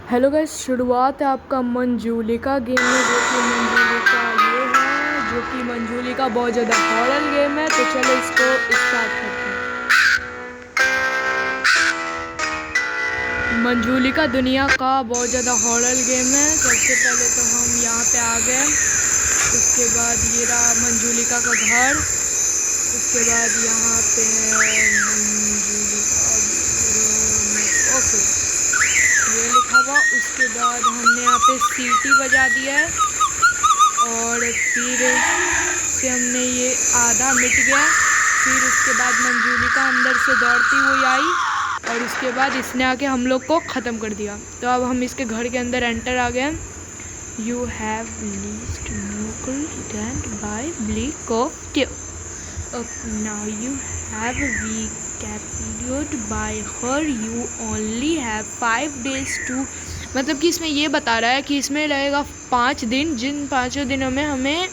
Hello guys, शुरुआत है आपका मंजूलिका गेम में, जो कि मंजूलिका ये है, जो कि मंजूलिका बहुत ज़्यादा हॉरर गेम है। तो चलो इसको स्टार्ट करते हैं। मंजूलिका दुनिया का बहुत ज़्यादा हॉरर गेम है। सबसे पहले तो हम यहाँ पे आ गए, उसके बाद ये रहा मंजूलिका का घर, उसके बाद यहाँ पे मंजूलिका ओके ये लिखा हुआ। उसके बाद हमने यहाँ पे सीटी बजा दिया है और फिर से हमने ये आधा मिट गया। फिर उसके बाद मंजूलिका अंदर से दौड़ती हुई आई और उसके बाद इसने आके हम लोग को ख़त्म कर दिया। तो अब हम इसके घर के अंदर एंटर आ गए। यू हैव लीस्ट मोकल टेंट बाय ब्लिक ऑफ टियो। Now you have we captured by her, you only have 5 days to. मतलब कि इसमें ये बता रहा है कि इसमें रहेगा 5 दिन, जिन 5 दिनों में हमें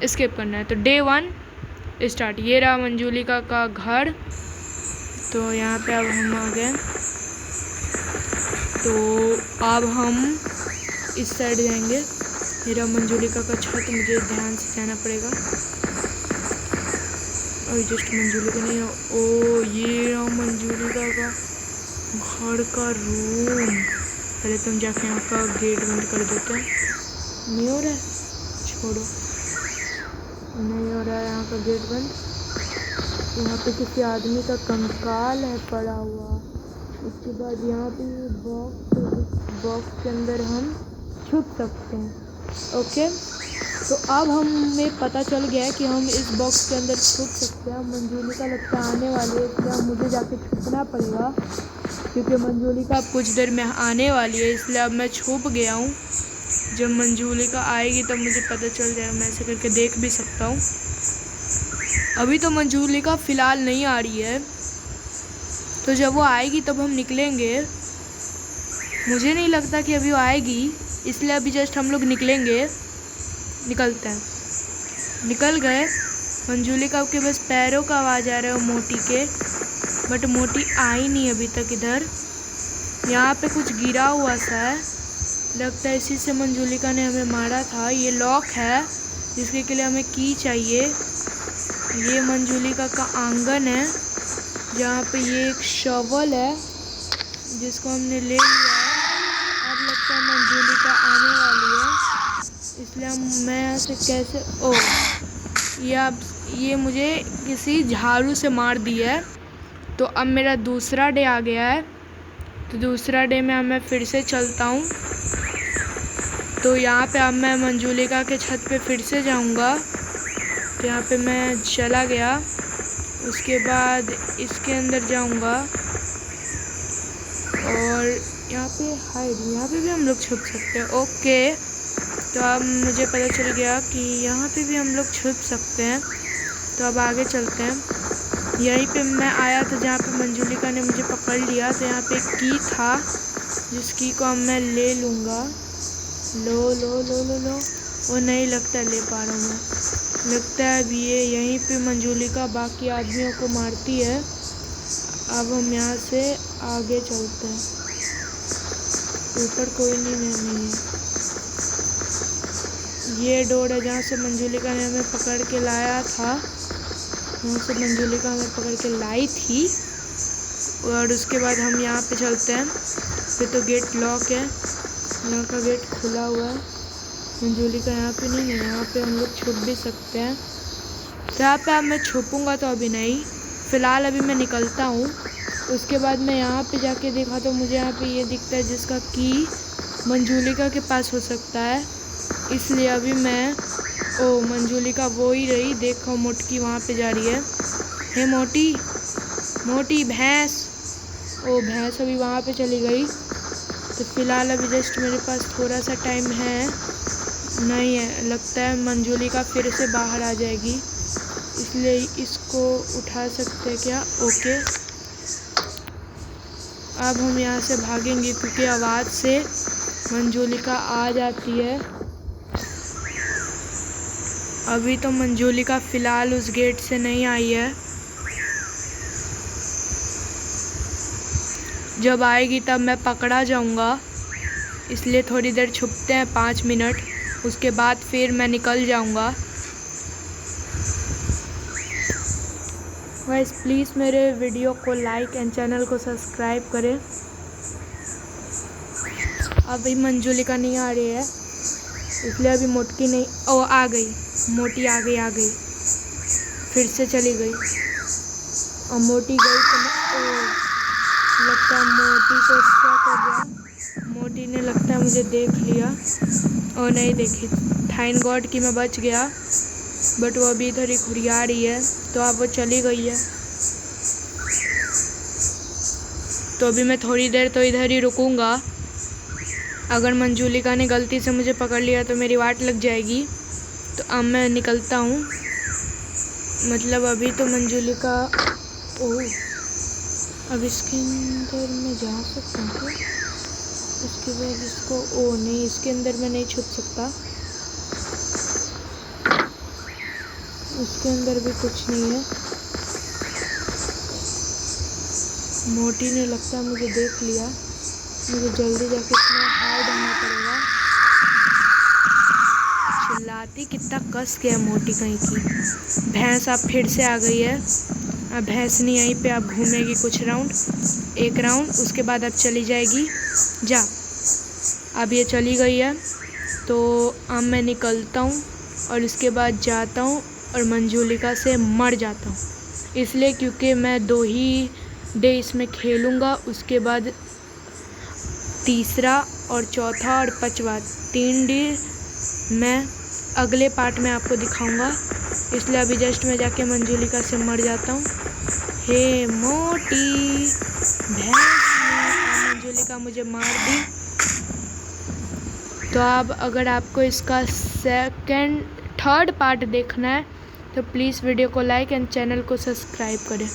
एस्केप करना है। तो डे 1 स्टार्ट। ये रहा मंजूलिका का घर। तो यहाँ पे अब हम आ गए। तो अब हम इस साइड जाएंगे। ये रहा मंजूलिका का छत, मुझे ध्यान से जाना पड़ेगा। और जस्ट मंजूलिका नहीं है, ओ ये रहा मंजूलिका का घर का रूम। पहले तुम जाके यहाँ का गेट बंद कर देते हैं। नहीं हो रहा है, छोड़ो, नहीं हो रहा है यहाँ का गेट बंद। यहाँ पे किसी आदमी का कंकाल है पड़ा हुआ। उसके बाद यहाँ पे बॉक्स के अंदर हम छुप सकते हैं। ओके, तो अब हमें पता चल गया है कि हम इस बॉक्स के अंदर छुप सकते हैं। मंजूलिका लगता है आने वाली है, इसलिए अब मुझे जाके छुपना पड़ेगा, क्योंकि मंजूलिका अब कुछ देर में आने वाली है। इसलिए अब मैं छुप गया हूँ। जब मंजूलिका आएगी तब मुझे पता चल जाएगा, मैं ऐसे करके देख भी सकता हूँ। अभी तो मंजूलिका फ़िलहाल नहीं आ रही है, तो जब वो आएगी तब हम निकलेंगे। मुझे नहीं लगता कि अभी वो आएगी, इसलिए अभी जस्ट हम लोग निकलेंगे। निकलते हैं, निकल गए। मंजूलिका के बस पैरों का आवाज़ आ रहा है मोटी के, बट मोटी आई नहीं अभी तक इधर। यहाँ पे कुछ गिरा हुआ सा है, लगता है इसी से मंजूलिका ने हमें मारा था। ये लॉक है, जिसके लिए हमें की चाहिए। ये मंजूलिका का आंगन है, जहाँ पे ये एक शॉवल है जिसको हमने ले लिया है। अब लगता है मंजूलिका आने वाली है, इसलिए मैं यहाँ से कैसे ये मुझे किसी झाड़ू से मार दिया है। तो अब मेरा दूसरा डे आ गया है। तो दूसरा डे में अब मैं फिर से चलता हूँ। तो यहाँ पे अब मैं मंजूलिका के छत पे फिर से जाऊँगा। तो यहाँ पे मैं चला गया, उसके बाद इसके अंदर जाऊँगा और यहाँ पे हाइड, यहाँ पे भी हम लोग छुप सकते हैं। ओके, तो अब मुझे पता चल गया कि यहाँ पे भी हम लोग छुप सकते हैं। तो अब आगे चलते हैं। यहीं पे मैं आया था जहाँ पे मंजूलिका ने मुझे पकड़ लिया। तो यहाँ पे एक की था, जिस की को अब मैं ले लूँगा। लो लो लो लो लो, वो नहीं लगता ले पा रहा हूँ मैं। लगता है अब ये यहीं पे मंजूलिका बाकी आदमियों को मारती है। अब हम यहाँ से आगे चलते हैं। ऊपर कोई नहीं है। ये डोर है जहाँ से मंजूलिका ने हमें पकड़ के लाया था, वहाँ से मंजूलिका हमें पकड़ के लाई थी। और उसके बाद हम यहाँ पे चलते हैं। फिर तो गेट लॉक है, यहाँ का गेट खुला हुआ है। मंजूलिका यहाँ पे नहीं है, यहाँ पे हम लोग छुप भी सकते हैं। तो यहाँ पे अब मैं छुपूँगा तो अभी नहीं, फ़िलहाल अभी मैं निकलता हूँ। उसके बाद मैं यहाँ पे जाके देखा तो मुझे यहाँ पे ये दिखता है, जिसका की मंजूलिका के पास हो सकता है। इसलिए अभी मैं मंजूलिका वो ही रही, देखो मोटकी वहाँ पे जा रही है। हे मोटी, मोटी भैंस। भैंस अभी वहाँ पे चली गई। तो फ़िलहाल अभी जस्ट मेरे पास थोड़ा सा टाइम है, नहीं है, लगता है मंजूलिका फिर से बाहर आ जाएगी, इसलिए इसको उठा सकते हैं क्या? ओके, अब हम यहाँ से भागेंगे क्योंकि आवाज़ से मंजूलिका आ जाती है। अभी तो मंजूलिका फ़िलहाल उस गेट से नहीं आई है, जब आएगी तब मैं पकड़ा जाऊंगा। इसलिए थोड़ी देर छुपते हैं 5 मिनट, उसके बाद फिर मैं निकल जाऊंगा। गाइस प्लीज़ मेरे वीडियो को लाइक एंड चैनल को सब्सक्राइब करें। अभी मंजुलिका नहीं आ रही है, इसलिए अभी मोटकी नहीं, ओ आ गई, मोटी आ गई, फिर से चली गई। और मोटी गई तो लगता है मोटी को क्या कर गया, मोटी ने लगता है मुझे देख लिया और नहीं देखी। थैंक गॉड कि मैं बच गया, बट वो अभी इधर ही घुरिया रही है, तो अब वो चली गई है। तो अभी मैं थोड़ी देर तो इधर ही रुकूंगा। अगर मंजुलिका ने गलती से मुझे पकड़ लिया तो मेरी वाट लग जाएगी। तो अब मैं निकलता हूँ, मतलब अभी तो मंजुलिका, ओह अब इसके अंदर मैं जा सकता हूँ क्या? इसके बाद इसको, ओ नहीं, इसके अंदर मैं नहीं छुप सकता, इसके अंदर भी कुछ नहीं है। मोटी ने लगता है मुझे देख लिया, मुझे जल्दी जाके इसमें हार डालना पड़ेगा। चिल्लाती कितना कस के है मोटी कहीं की। भैंस अब फिर से आ गई है। अब भैंस नहीं, यहीं पे अब घूमेगी कुछ राउंड, एक राउंड, उसके बाद अब चली जाएगी। जा, अब ये चली गई है। तो अब मैं निकलता हूँ और इसके बाद जाता हूँ और मंजुलिका से मर जाता हूँ, इसलिए क्योंकि मैं 2 ही डे इसमें खेलूँगा। उसके बाद तीसरा और चौथा और 5वां 3 डे मैं अगले पार्ट में आपको दिखाऊंगा। इसलिए अभी जस्ट मैं जाके मंजुलिका से मर जाता हूँ। हे मोटी, भैंस ने मंजुलिका मुझे मार दी। तो अब अगर आपको इसका थर्ड पार्ट देखना है तो प्लीज़ वीडियो को लाइक एंड चैनल को सब्सक्राइब करें।